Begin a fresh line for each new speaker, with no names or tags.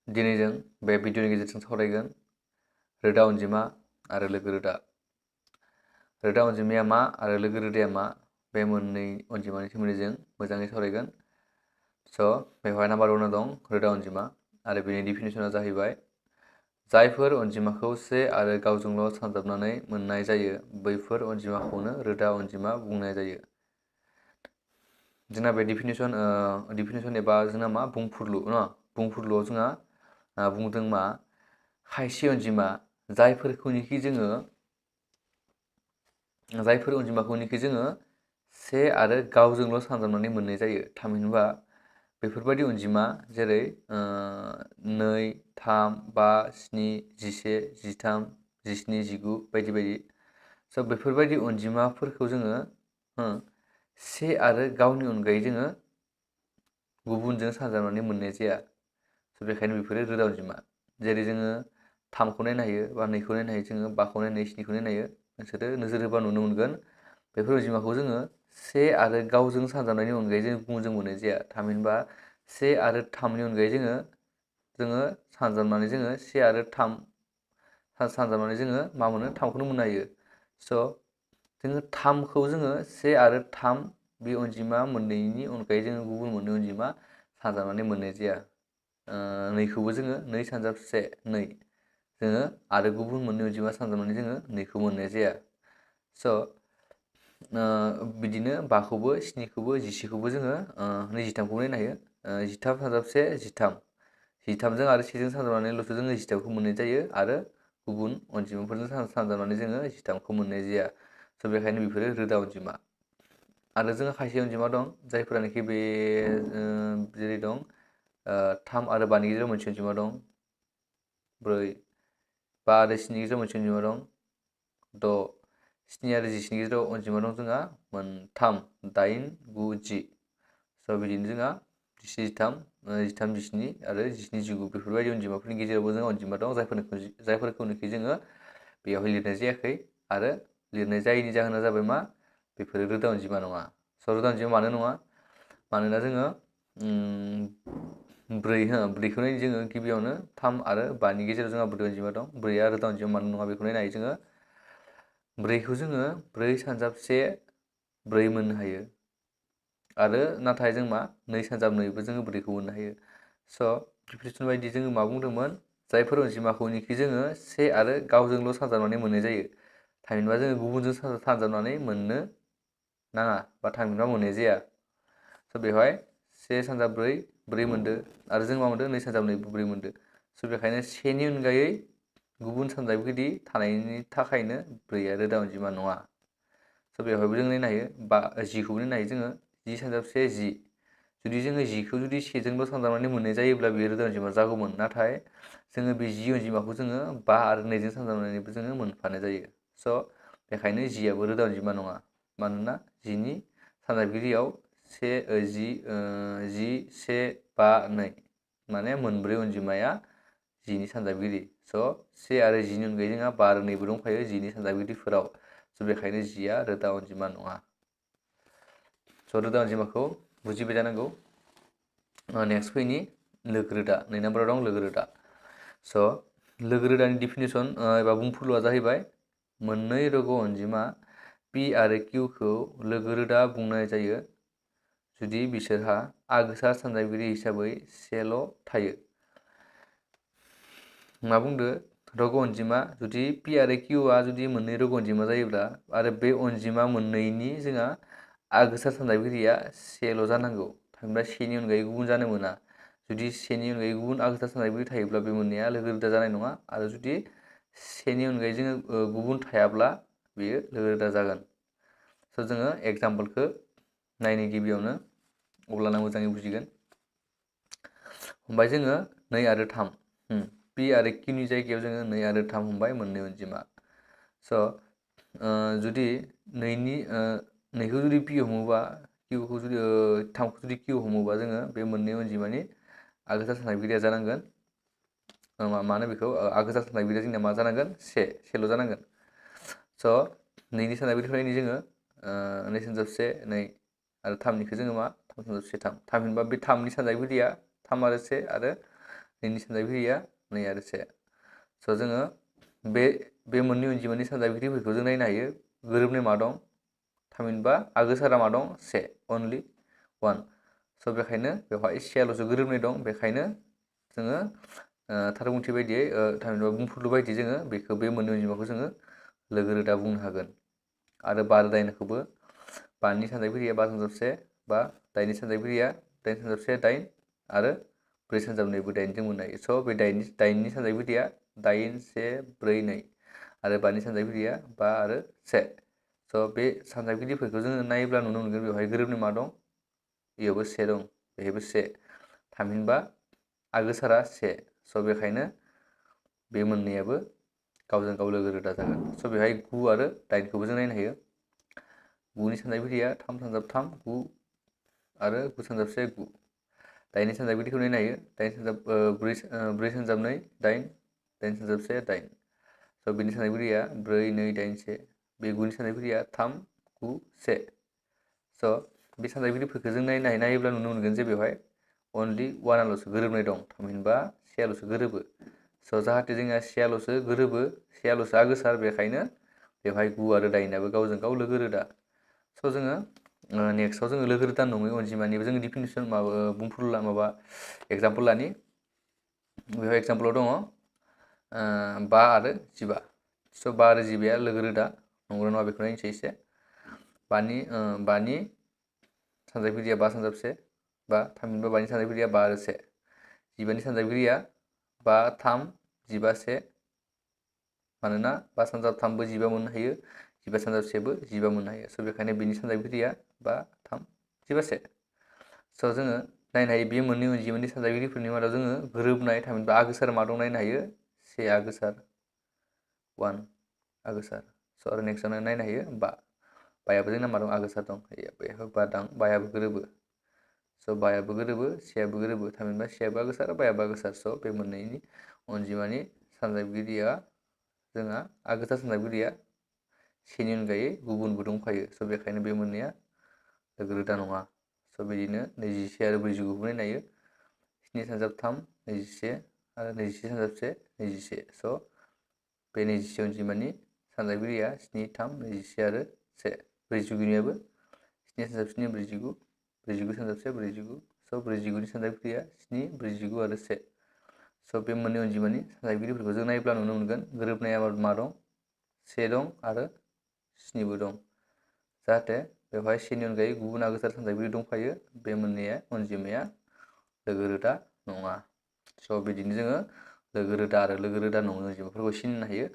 दिनै जों बे भिडिअनि गेजेरजों सावरायगोन रोदा अनजिमा आरो लोगो रोदा। रोदा अनजिमाया मा आरो लोगो रोदाया मा, बे मोननै अनजिमानि सोमोन्दै जों मोजाङै सावरायगोन। स' बेवहाय नाम्बार 1 दं रोदा अनजिमा आरो बेनि डिफिनिसना जाहैबाय जायफोर अनजिमाखौ से आरो गावजोंल' सानजाबनानै मोननाय जायो बैफोर अनजिमाखौनो रोदा अनजिमा बुंनाय जायो। जोंना बे डिफिनिसन एबा जोंना मा बुंफुरलु न बुंफुरलुआव जोंहा बुंदों मा खायसे अनजिमा जायफोर अनजिमाखौनोखि जोङो से आरो गावजोंल' सानजाबनानै मोननाय जायो। थामहिनबा बेफोरबायदि अनजिमा जेरै 2, 3, 5, 7, 11, 13, 17, 19 बायदि बायदि। स' बेफोरबायदि अनजिमाफोरखौ जोङो से आरो गावनि अनगायै जोङो गुबुनजों सानजाबनानै मोननाय जाया। स' बेखायनो बेफोरो रोदा अनजिमा। जेरै जोङो 3खौ नायनो हायो बा 2खौ नायनो हायो, जोङो 5खौ नायनो हायो, 7खौ नायनो हायो। नोंसोरो नोजोर होबा नुनो मोनगोन बेफोर अनजिमाखौ जोङो से आरो गावजों सानजाबनायनि अनगायै जों गुबुनजों मोननाय जाया। थामहिनबा 1 आरो 3नि अनगायै जोङो सानजाबनानै जोङो 1 आरो 3 सानजाबनानै जोङो मा मोनो 3खौनो मोननो हायो। स' जोङो 3खौ जोङो 1 आरो 3 बे अनजिमा मोननैनि अनगायै जोङो गुबुन मोननै अनजिमा सानजाबनानै मोननाय जाया। 2खौबो जोङो 2 सानजाब 1 2 जोङो आरो गुबुन मोननै अनजिमा सानजाबनानै जोङो 2खौ मोननाय जाया। स' बिदिनो 5खौबो 7खौबो 11खौबो जोङो 23खौ नायनो हायो। 13 सानजाब 1 13 13जों आरो 1जों सानजाबनानैल'सो जोङो 23खौ मोननाय जायो आरो गुबुन अनजिमाफोरजों सानजाबनानै जोङो 13खौ मोननाय जाया। स' बेखायनो बेफोरो रोदा अनजिमा। आरो जोंहा खायसे अनजिमा दं जायफोरानोखि बे जेरै दं 3 आरो 5नि गेजेराव मोनसे अनजिमा दं 4, 5 आरो 7नि गेजेराव मोनसे अनजिमा दं 6, 7 आरो 10नि गेजेराव अनजिमा दं जोंहा 3, 8, 9, 10। स' बिदिनो जोंहा 11, 13, 17 आरो 19, 19 बेफोरबायदि अनजिमाफोरनि गेजेरावबो जोंहा अनजिमा दं जायफोरखौनोखि जोङो बेयावहाय लिरनाय जायाखै आरो लिरनाय जायैनि जाहोना जाबाय मा बेफोरो रोदा अनजिमा नङा। स' रोदा अनजिमा मानो नङा? मानोना जोङो 4खौ नायनो जोङो गिबियावनो 3 आरो 5नि गेजेराव जोंहा रोदा अनजिमा दं। 4आ रोदा अनजिमा मानो नङा बेखौ नायनो हायो जोङो। 4खौ जोङो 4 सानजाब 1 4 मोननो हायो आरो नाथाय जों मा 2 सानजाब 2बो जोङो 4खौ मोननो हायो। स' डिफिनिसन बायदि जोङो मा बुंदोंमोन जायफोर अनजिमाखौनोखि जोङो 1 आरो गावजोंल' सानजाबनानै मोननाय जायो। थामहिनबा जोङो गुबुनजों सानजाबनानै मोननो नाङा बा थामहिनबा मोननाय जाया। स' बेवहाय 1 सानजाब 4 4 मोनदो आरो जों मा मोनदों 2 सानजाब 2 4 मोनदो। स' बेखायनो 1नि अनगायै गुबुन सानजाबगिरि थानायनि थाखायनो 4आ रोदा अनजिमा नङा। स' बेवहायबो जों नायनो हायो 10खौबो नायनो हायो जोङो 10 सानजाब 1 10। जुदि जोङो 10खौ जुदि 1जोंल' सानजाबनानै मोननाय जायोब्ला बेयो रोदा अनजिमा जागौमोन। नाथाय जोङो बे 10 अनजिमाखौ जोङो 5 आरो 2जों सानजाबनानैबो जोङो मोनफानाय जायो। स' बेखायनो 10आबो रोदा अनजिमा नङा। मानोना 10नि सानजाबगिरियाव 10, 1, 5, 2 माने मोनब्रै अनजिमाया 10नि सानजाबगिरि। स' 1 आरो 10नि अनगायै जोंहा 5 आरो 2बो दंफायो 10नि सानजाबगिरिफोराव। स' बेखायनो 10आ रोदा अनजिमा नङा। स' रोदा अनजिमाखौ बुजिबाय जानांगौ। नेक्स्ट फैनि लोगो रोदा। 2 नाम्बाराव दं लोगो रोदा। स' लोगो रोदानि डिफिनिसन एबा बुंफुरलुआ जाहैबाय मोननै रग' अनजिमा पि आरो किउखौ लोगो रोदा बुंनाय जायो जुदि बिसोरहा आगोसा सानजाबगिरि हिसाबै सेल' थायो। मा बुंदो रग' अनजिमा जुदि पि आरो किउआ जुदि मोननै रग' अनजिमा जायोब्ला आरो बे अनजिमा मोननैनि जोंहा आगोसा सानजाबगिरिया सेल' जानांगौ। थामहिनबा 1नि अनगायै गुबुन जानो मोना। जुदि 1नि अनगायै गुबुन आगोसा सानजाबगिरि थायोब्ला बे मोननैया लोगो रोदा जानाय नङा आरो जुदि 1नि अनगायै जोङो गुबुन थायाब्ला बेयो लोगो रोदा जागोन। स' जोङो एगजामपोलखौ नायनो गिबियावनो अब्लाना मोजाङै बुजिगोन। हमबाय जोङो 2 आरो 3 पि आरो किउनि जायगायाव जोङो 2 आरो 3 हमबाय मोननै अनजिमा। स' जुदि 2खौ जुदि पि हमोबा किउखौ जुदि 3खौ जुदि किउ हमोबा जोङो बे मोननै अनजिमानि आगोसा सानजाबगिरिया जानांगोन मानो बेखौ आगोसा सानजाबगिरिया जोंना मा जानांगोन सेल' जानांगोन। स' 2नि सानजाबगिरिखौ नायनि जोङो 2 सानजाब 1 2 आरो 3निखौ जोङो मा 3 सानजाब 1 3 थामहिनबा बे 3नि सानजाबगिरिया 3 आरो 1 आरो नैनि सानजाबगिरिया 2 आरो 1 स' जोङो बे मोननै अनजिमानि सानजाबगिरिफोरखौ जों नायनो हायो गोरोबनाय मा दं थामहिनबा आगोसारा मा दं 1 अनलि 1 स' बेखायनो बेवहाय सेयाल'सो गोरोबनाय दं बेखायनो जोङो थार बुंथि बायदियै थामहिनबा बुंफुरलु बायदियै जोङो बेखौ बे मोननै अनजिमाखौ जोङो लोगो रोदा बुंनो हागोन आरो 2 आरो 8खौबो 5नि सानजाबगिरिया 5 सानजाब 1 बा 8नि सानजाबगिरिया 8 सानजाब 1 8 आरो 4 सानजाब 2बो 8 जों मोननो हायो स' बे 8नि सानजाबगिरिया 8 1 4 2 आरो 5नि सानजाबगिरिया 5 आरो 1 स' बे सानजाबगिरिफोरखौ जोङो नायोब्ला नुनो मोनगोन बेवहाय गोरोबनाय मा दं बेयावबो 1 दं बेहायबो 1 थामहिनबा आगोसारा 1 स' बेखायनो बे मोननैयाबो गावजों गाव लोगो रोदा जागोन स' बेवहाय 9 आरो 8खौबो जों नायनो हायो 9नि सानजाबगिरिया 3 सानजाब 3 9 आरो 9 सानजाब 1 9 8नि सानजाबगिरिखौ नायनो हायो 4 सानजाब 2 8 8 सानजाब 1 8 स' बेनि सानजाबगिरिया 4 2 8 1 बे 9नि सानजाबगिरिया 3 9 1 स' बे सानजाबगिरिफोरखौ जों नायोब्ला नुनो मोनगोन जे बेवहाय अनलि 1आल'सो गोरोबनाय दं थामहिनबा सेयाल'सो गोरोबो स' जाहाथे जोंहा सेयाल'सो गोरोबो सेयाल'सो आगोसार बेखायनो बेवहाय 9 आरो 8आबो गावजों गाव लोगो रोदा स' जोङो नेक्स्टआव जोङो लोगो रोदा नङै अनजिमानिबो जोङो डिफिनिसन बुंफुरलु एग्जाम्पल लानि बेवहाय एग्जाम्पलाव दङ 5 आरो 15 स' 5 आरो 15 लोगो रोदा नंगौना नङा बेखौ नायनोसै एसे 5नि सानजाबगिरिया 5 सानजाब 1 बा थामहिनबा 5नि सानजाबगिरिया 5 आरो 1 15नि सानजाबगिरिया 5 3 15 1 मानोना 5 सानजाब 3बो 15 मोननो हायो 15 सानजाब 1बो 15 मोननो हायो स' बेखायनो बेनि सानजाबगिरिया 5 3 15 1 स' जोङो नायनो हायो बे मोननै अनजिमानि सानजाबगिरिफोरनि मादाव जोङो गोरोबनाय थामहिनबा आगोसार मा दं नायनो हायो 1 आगोसार 1 आगोसार स' आरो नेक्स्टआव नायनो हायो 5 5आबो जोंना मा दं आगोसार दं बेयाव 5 दं 5आबो गोरोबो स' 5आबो गोरोबो 1आबो गोरोबो थामहिनबा 1आबो आगोसार 5आबो आगोसार स' बे मोननैनि अनजिमानि सानजाबगिरिया जोंहा आगोसार सानजाबगिरिया 1नि अनगायै गुबुनबो दंफायो स' बेखायनो बे मोननैया लोगो रोदा नङा स' बिदिनो 21 आरो 49खौबो नायनो हायो 7 सानजाब 3 21 आरो 21 सानजाब 1 21 स' बे 21 अनजिमानि सानजाबगिरिया 7 3 21 आरो 1 49नियाबो 7 सानजाब 7 49 49 सानजाब 1 49 स' 49नि सानजाबगिरिया 7 49 आरो 1 स' बे मोननै अनजिमानि सानजाबगिरिफोरखौ जों नायोब्ला नुनो मोनगोन गोरोबनाया मा दं 1 दं आरो 7बो दं जाहाथे बेवहाय 1नि अनगायै गुबुन आगोसार सानजाबगिरि दंफायो बे मोननैया अनजिमाया लोगो रोदा नङा स' बिदिनो जोङो लोगो रोदा आरो लोगो रोदा नङै अनजिमाफोरखौ सिनायनो हायो